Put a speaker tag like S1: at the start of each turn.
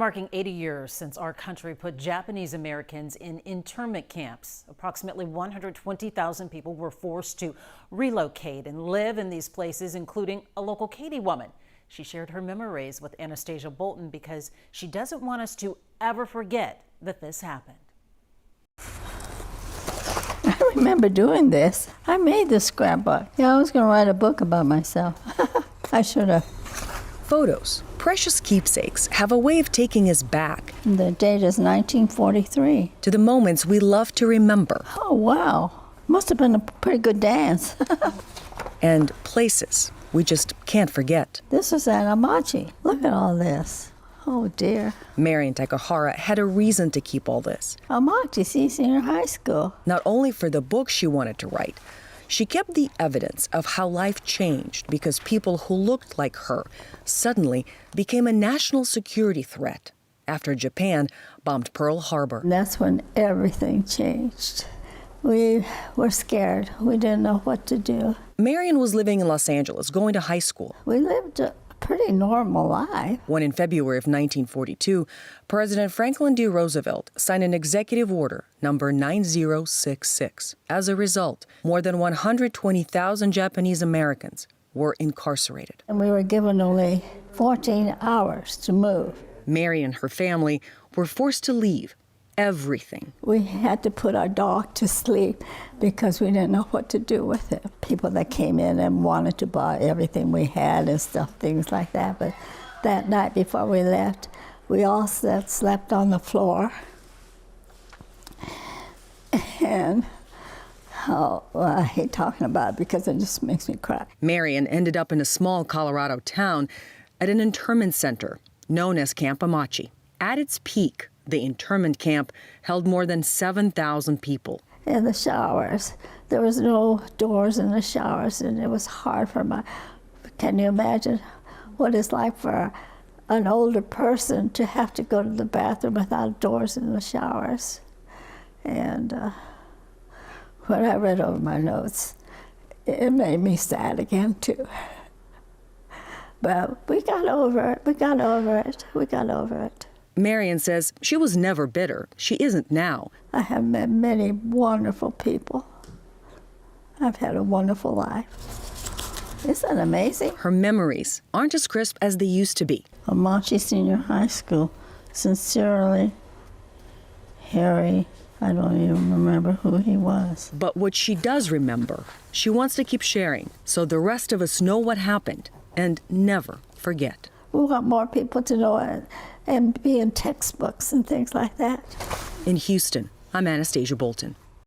S1: marking 80 years since our country put Japanese Americans in internment camps. Approximately 120,000 people were forced to relocate and live in these places, including a local Katy woman. She shared her memories with Anastasia Bolton because she doesn't want us to ever forget that this happened.
S2: I remember doing this. I made this scrapbook. Yeah, I was going to write a book about myself. I should have.
S3: Photos, precious keepsakes, have a way of taking us back.
S2: The date is 1943.
S3: To the moments we love to remember.
S2: Oh, wow. Must have been a pretty good dance.
S3: And places we just can't forget.
S2: This is at Amachi. Look at all this. Oh, dear.
S3: Marian Takahara had a reason to keep all this.
S2: Amachi Senior High School.
S3: Not only for the book she wanted to write, she kept the evidence of how life changed because people who looked like her suddenly became a national security threat after Japan bombed Pearl Harbor.
S2: And that's when everything changed. We were scared. We didn't know what to do.
S3: Marian was living in Los Angeles, going to high school.
S2: We lived a pretty normal life.
S3: When in February of 1942, President Franklin D. Roosevelt signed an executive order, number 9066. As a result, more than 120,000 Japanese Americans were incarcerated.
S2: And we were given only 14 hours to move.
S3: Mary and her family were forced to leave everything.
S2: We had to put our dog to sleep because we didn't know what to do with it. People that came in and wanted to buy everything we had and stuff, things like that. But that night before we left, we all slept on the floor. And I hate talking about it because it just makes me cry.
S3: Marian ended up in a small Colorado town at an internment center known as Camp Amachi. At its peak, the internment camp held more than 7,000 people.
S2: In the showers, there was no doors in the showers, and it was hard for can you imagine what it's like for an older person to have to go to the bathroom without doors in the showers? And when I read over my notes, it made me sad again, too. But we got over it, we got over it.
S3: Marian says she was never bitter. She isn't now.
S2: I have met many wonderful people. I've had a wonderful life. Isn't that amazing?
S3: Her memories aren't as crisp as they used to be.
S2: Amachi Senior High School. Sincerely, Harry, I don't even remember who he was.
S3: But what she does remember, she wants to keep sharing so the rest of us know what happened and never forget.
S2: We want more people to know it and be in textbooks and things like that.
S3: In Houston, I'm Anastasia Bolton.